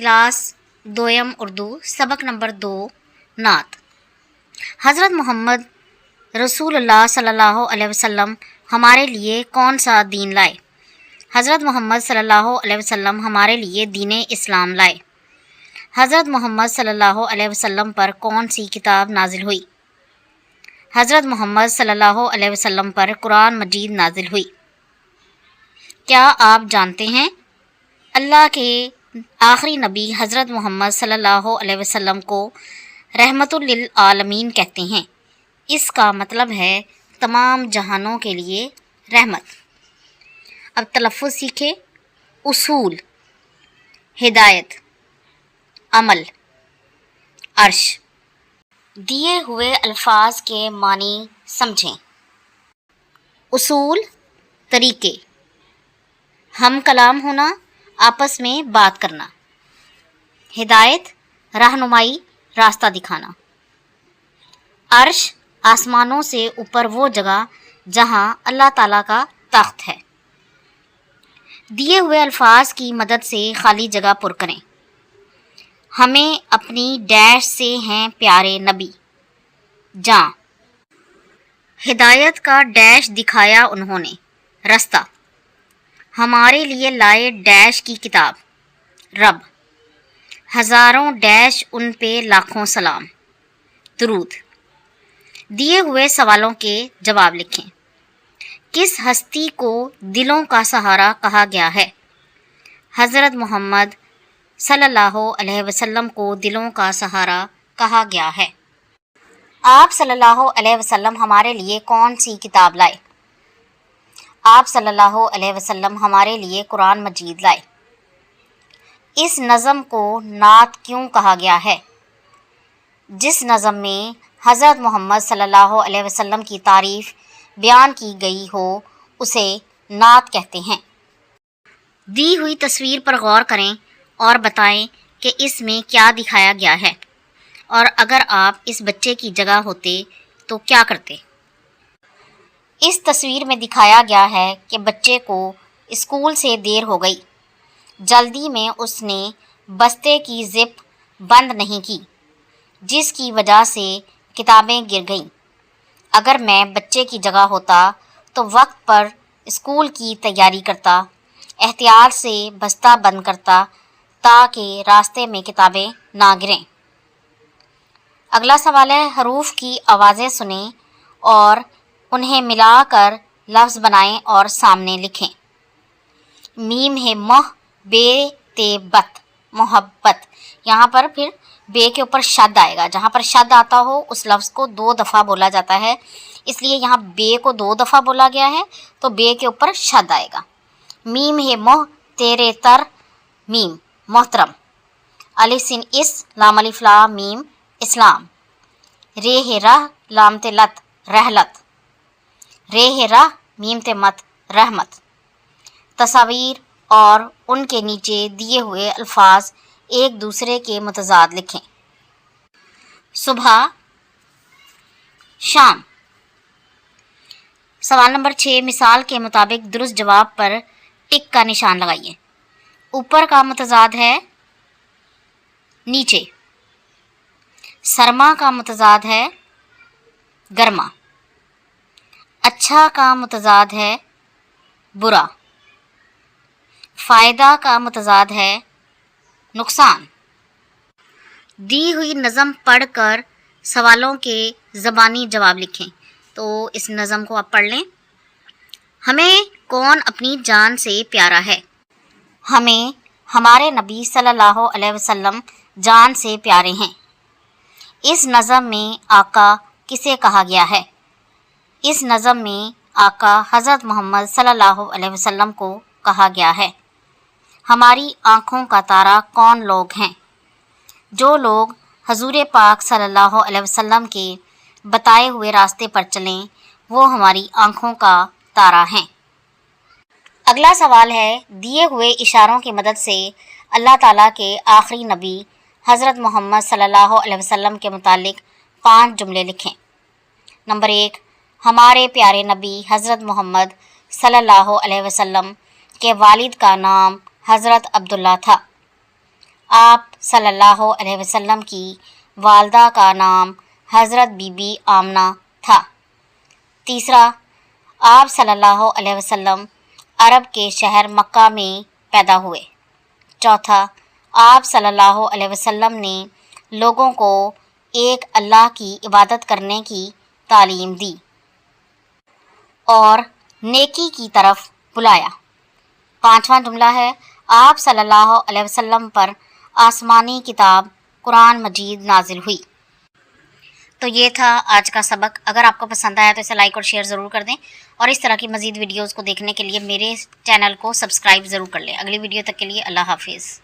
Class दोयम उर्दू सबक number 2 नात। हज़रत मोहम्मद रसूलुल्लाह सल्लल्लाहु अलैहि वसल्लम हमारे लिए कौन सा दीन लाए? हज़रत मोहम्मद सल्लल्लाहु अलैहि वसल्लम हमारे लिए दीन इस्लाम लाए। हज़रत मोहम्मद सल्लल्लाहु अलैहि वसल्लम पर कौन सी किताब नाजिल हुई? हज़रत मोहम्मद सल्लल्लाहु अलैहि वसल्लम पर कुरान मजीद नाजिल हुई। क्या आप जानते हैं अल्लाह के आखिरी नबी हज़रत मोहम्मद सल्लल्लाहु अलैहि वसल्लम को रहमतुल लिल आलमीन कहते हैं। इसका मतलब है तमाम जहानों के लिए रहमत। अब तलफ़्फ़ुज़ सीखे। उसूल, हिदायत, अमल, अर्श। दिए हुए अल्फाज के मानी समझें। उसूल, तरीके, हम कलाम होना, आपस में बात करना। हिदायत, रहनुमाई, रास्ता दिखाना। अर्श, आसमानों से ऊपर वो जगह जहाँ अल्लाह ताला का तख्त है। दिए हुए अल्फाज की मदद से खाली जगह पुर करें। हमें अपनी डैश से हैं प्यारे नबी जहाँ। हिदायत का डैश दिखाया उन्होंने, रास्ता। हमारे लिए लाए डैश की किताब, रब। हज़ारों डैश उन पे लाखों सलाम, दुरूद। दिए हुए सवालों के जवाब लिखें। किस हस्ती को दिलों का सहारा कहा गया है? हज़रत मोहम्मद सल्लल्लाहु अलैहि वसल्लम को दिलों का सहारा कहा गया है। आप सल्लल्लाहु अलैहि वसल्लम हमारे लिए कौन सी किताब लाए? आप सल्लल्लाहु अलैहि वसल्लम हमारे लिए कुरान मजीद लाए। इस नज़म को नात क्यों कहा गया है? जिस नज़म में हज़रत मोहम्मद सल्लल्लाहु अलैहि वसल्लम की तारीफ़ बयान की गई हो उसे नात कहते हैं। दी हुई तस्वीर पर गौर करें और बताएं कि इसमें क्या दिखाया गया है और अगर आप इस बच्चे की जगह होते तो क्या करते? इस तस्वीर में दिखाया गया है कि बच्चे को स्कूल से देर हो गई। जल्दी में उसने बस्ते की ज़िप बंद नहीं की, जिसकी वजह से किताबें गिर गईं। अगर मैं बच्चे की जगह होता तो वक्त पर स्कूल की तैयारी करता, एहतियात से बस्ता बंद करता ताकि रास्ते में किताबें ना गिरें। अगला सवाल है, हरूफ की आवाज़ें सुनें और उन्हें मिलाकर लफ्ज़ बनाएं और सामने लिखें। मीम है मोह, बे ते बत, मोहब्बत। यहाँ पर फिर बे के ऊपर शद आएगा। जहाँ पर शद आता हो उस लफ्ज़ को 2 दफ़ा बोला जाता है, इसलिए यहाँ बे को 2 दफ़ा बोला गया है तो बे के ऊपर शद आएगा। मीम है मोह, तेरे तर, मीम, मोहतरम। अलिफ सिन इस, लाम अलिफ ला मीम, इस्लाम। रे है रह, लाम ते लत, रहलत। रे है राह, मीम ते मत, रहमत। तस्वीर और उनके नीचे दिए हुए अल्फाज एक दूसरे के मुतज़ाद लिखें। सुबह, शाम। सवाल नंबर 6, मिसाल के मुताबिक दुरुस्त जवाब पर टिक का निशान लगाइए। ऊपर का मुतज़ाद है नीचे। सरमा का मुतज़ाद है गर्मा। अच्छा का मुतज़ाद है बुरा। फ़ायदा का मुतज़ाद है नुकसान। दी हुई नज़म पढ़कर सवालों के ज़बानी जवाब लिखें। तो इस नज़म को आप पढ़ लें। हमें कौन अपनी जान से प्यारा है? हमें हमारे नबी सल्लल्लाहु अलैहि वसल्लम जान से प्यारे हैं। इस नज़म में आका किसे कहा गया है? इस नज़म में आका हज़रत मोहम्मद सल्लल्लाहु अलैहि वसल्लम को कहा गया है। हमारी आँखों का तारा कौन लोग हैं? जो लोग हजूर पाक सल्लल्लाहु अलैहि वसल्लम के बताए हुए रास्ते पर चलें वो हमारी आँखों का तारा हैं। अगला सवाल है, दिए हुए इशारों की मदद से अल्लाह ताला के आखिरी नबी हज़रत मोहम्मद सल्लल्लाहु अलैहि वसल्लम के मुतालिक 5 जुमले लिखें। नंबर 1, हमारे प्यारे नबी हज़रत मोहम्मद सल्लल्लाहु अलैहि वसल्लम के वालिद का नाम हज़रत अब्दुल्ला था। آپ صلی اللہ علیہ وسلم کی والدہ کا نام حضرت بی بی آمنہ تھا۔ تیسرا، آپ صلی اللہ علیہ وسلم عرب کے شہر مکہ میں پیدا ہوئے۔ چوتھا، آپ صلی اللہ علیہ وسلم نے لوگوں کو ایک اللہ کی عبادت کرنے کی تعلیم دی اور نیکی کی طرف بلایا۔ پانچواں جملہ ہے، آپ صلی اللہ علیہ وسلم پر آسمانی کتاب قرآن مجید نازل ہوئی۔ تو یہ تھا آج کا سبق۔ اگر آپ کو پسند آیا تو اسے لائک اور شیئر ضرور کر دیں، اور اس طرح کی مزید ویڈیوز کو دیکھنے کے لیے میرے چینل کو سبسکرائب ضرور کر لیں۔ اگلی ویڈیو تک کے لیے اللہ حافظ۔